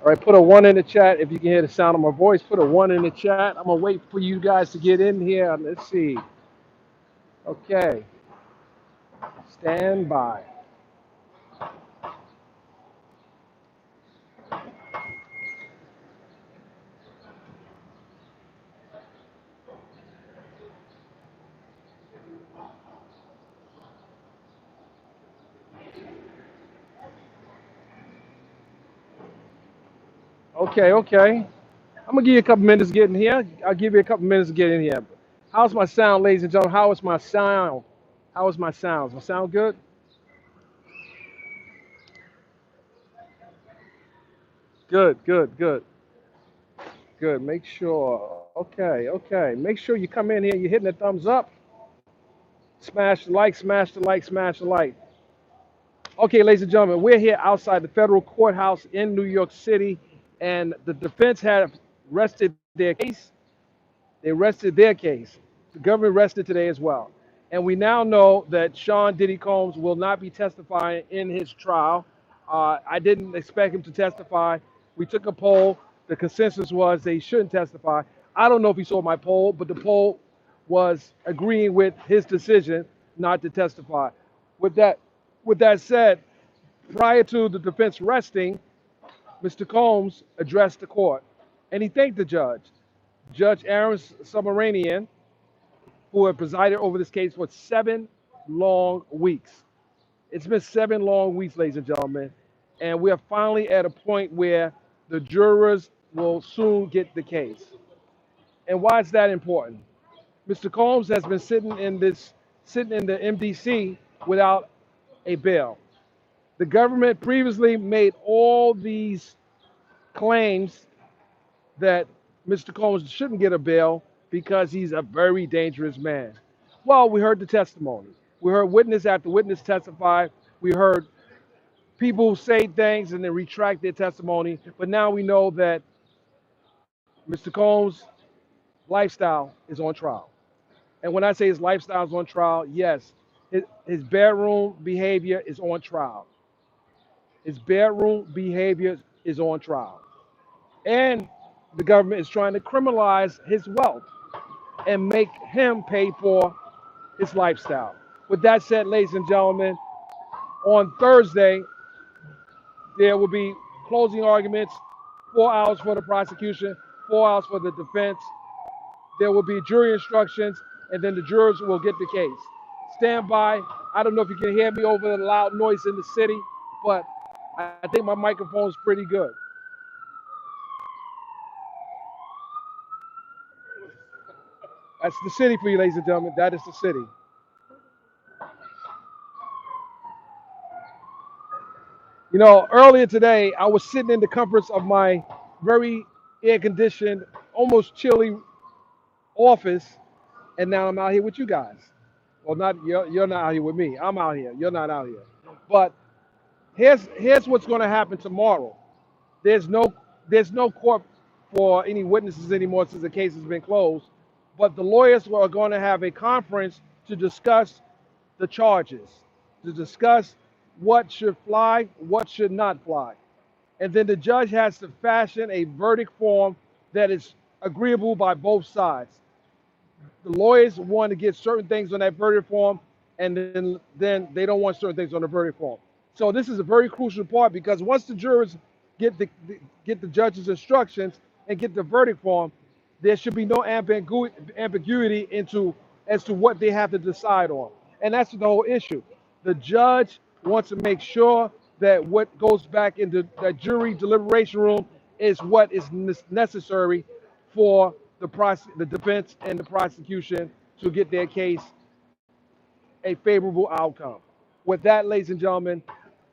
All right, put a one in the chat if you can hear the sound of my voice. Put a one in the chat. I'm gonna wait for you guys to get in here. Let's see. Okay, stand by. Okay. I'm gonna give you a couple minutes getting here. I'll give you a couple minutes to get in here. How's my sound, ladies and gentlemen? How is my sound? How is my sound? Does my sound good? Good. Good. Make sure. Okay. Make sure you come in here. You're hitting the thumbs up. Smash the like, smash the like, smash the like. Okay, ladies and gentlemen, we're here outside the federal courthouse in New York City, and the defense have rested their case. They rested their case. The government rested today as well. And we now know that Sean Diddy Combs will not be testifying in his trial. I didn't expect him to testify. We took a poll. The consensus was they shouldn't testify. I don't know if he saw my poll, but the poll was agreeing with his decision not to testify. With that, with that said, prior to the defense resting, Mr. Combs addressed the court, and he thanked the judge. Judge Arum Submaranian, who had presided over this case for 7 long weeks. It's been 7 long weeks, ladies and gentlemen, and we are finally at a point where the jurors will soon get the case. And why is that important? Mr. Combs has been sitting in the MDC without a bail. The government previously made all these claims that Mr. Combs shouldn't get a bail because he's a very dangerous man. Well, we heard the testimony. We heard witness after witness testify. We heard people say things and then retract their testimony. But now we know that Mr. Combs' lifestyle is on trial. And when I say his lifestyle is on trial, yes, his bedroom behavior is on trial. His bedroom behavior is on trial. And the government is trying to criminalize his wealth and make him pay for his lifestyle. With that said, ladies and gentlemen, on Thursday, there will be closing arguments, 4 hours for the prosecution, 4 hours for the defense. There will be jury instructions, and then the jurors will get the case. Stand by. I don't know if you can hear me over the loud noise in the city, but I think my microphone is pretty good. That's the city for you, ladies and gentlemen. That is the city. You know, earlier today, I was sitting in the comforts of my very air-conditioned, almost chilly office, and now I'm out here with you guys. Well, not you're not out here with me. I'm out here. You're not out here. But here's what's going to happen tomorrow. There's no there's no court for any witnesses anymore since the case has been closed. But the lawyers are going to have a conference to discuss the charges, to discuss what should fly, what should not fly. And then the judge has to fashion a verdict form that is agreeable by both sides. The lawyers want to get certain things on that verdict form, and then they don't want certain things on the verdict form. So this is a very crucial part because once the jurors get the judge's instructions and get the verdict form, there should be no ambiguity into as to what they have to decide on. And that's the whole issue. The judge wants to make sure that what goes back into that jury deliberation room is what is necessary for the defense and the prosecution to get their case a favorable outcome. With that, ladies and gentlemen,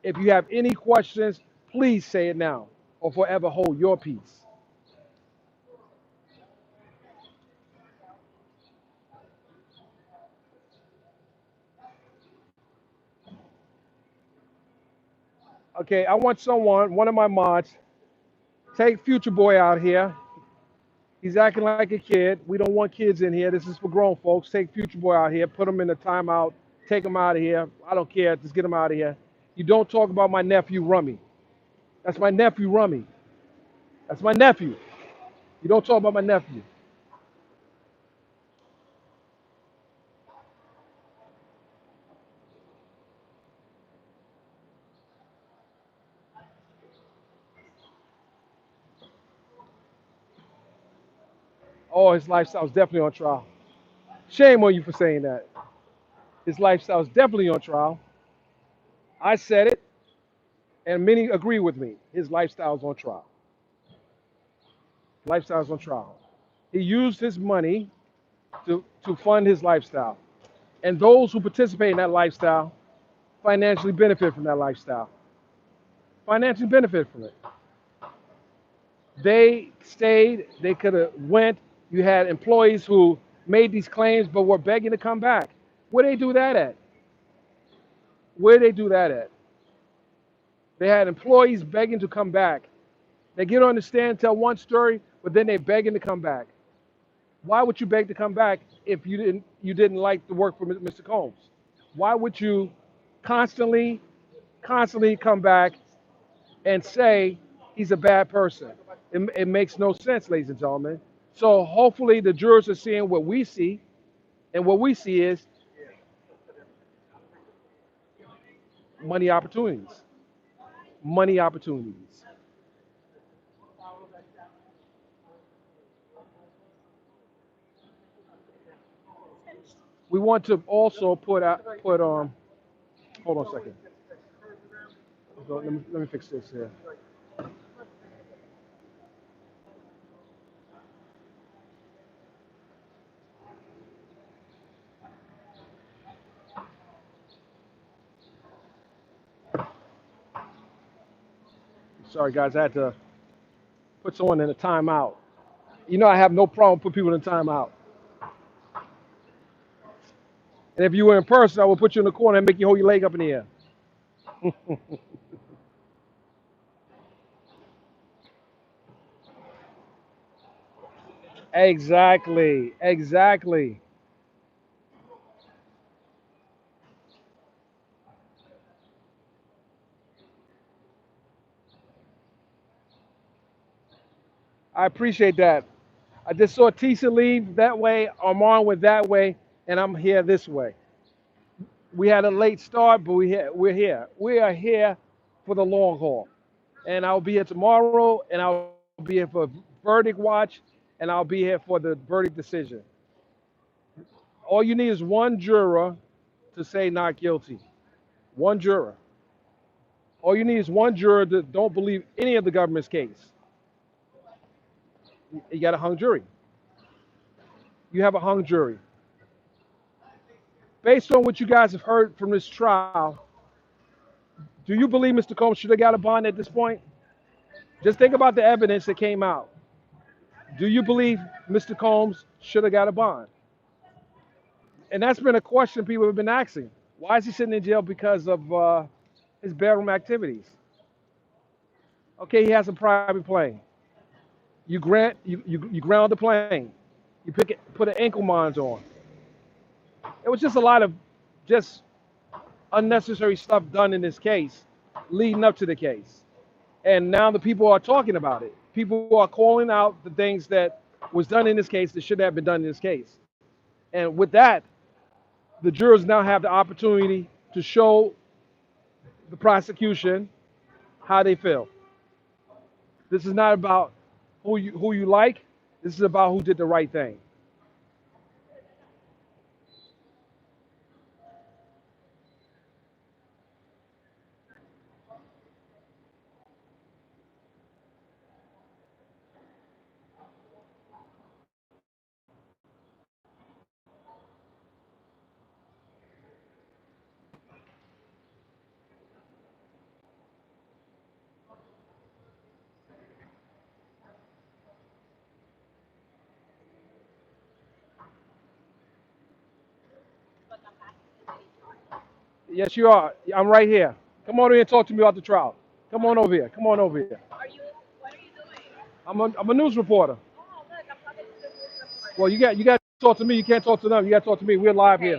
if you have any questions, please say it now or forever hold your peace. Okay, I want one of my mods, take Future Boy out here. He's acting like a kid. We don't want kids in here. This is for grown folks. Take Future Boy out here, put him in the timeout, take him out of here. I don't care. Just get him out of here. You don't talk about my nephew Rummy. That's my nephew Rummy. That's my nephew. You don't talk about my nephew. Oh, his lifestyle's definitely on trial. Shame on you for saying that. His lifestyle's definitely on trial. I said it, and many agree with me. His lifestyle's on trial. Lifestyle's on trial. He used his money to fund his lifestyle. And those who participate in that lifestyle financially benefit from that lifestyle. Financially benefit from it. They stayed, they could have went. You had employees who made these claims but were begging to come back. Where they do that at? Where they do that at? They had employees begging to come back. They get on the stand, tell one story, but then they begging to come back. Why would you beg to come back if you didn't like the work for Mr. Combs? Why would you constantly, constantly come back and say he's a bad person? It makes no sense, ladies and gentlemen. So hopefully the jurors are seeing what we see, and what we see is money opportunities. Money opportunities. We want to also put. Hold on a second. Let me fix this here. Sorry guys, I had to put someone in a timeout. You know I have no problem putting people in a timeout. And if you were in person, I would put you in the corner and make you hold your leg up in the air. Exactly. Exactly. I appreciate that. I just saw Tisha leave that way, Armand went that way, and I'm here this way. We had a late start, but we're here. We are here for the long haul. And I'll be here tomorrow, and I'll be here for verdict watch, and I'll be here for the verdict decision. All you need is one juror to say not guilty. One juror. All you need is one juror that don't believe any of the government's case. You got a hung jury. You have a hung jury. Based on what you guys have heard from this trial, do you believe Mr. Combs should have got a bond at this point? Just think about the evidence that came out. Do you believe Mr. Combs should have got a bond? And that's been a question people have been asking. Why is he sitting in jail because of his bedroom activities? Okay, he has a private plane. You ground the plane. You put an ankle mines on. It was just a lot of just unnecessary stuff done in this case leading up to the case. And now the people are talking about it. People are calling out the things that was done in this case that should have been done in this case. And with that, the jurors now have the opportunity to show the prosecution how they feel. This is not about who you like. This is about who did the right thing. Yes, you are. I'm right here. Come on over here and talk to me about the trial. Come on over here. Come on over here. I'm a news reporter. Well, you got to talk to me. You can't talk to them. You got to talk to me. We're live here.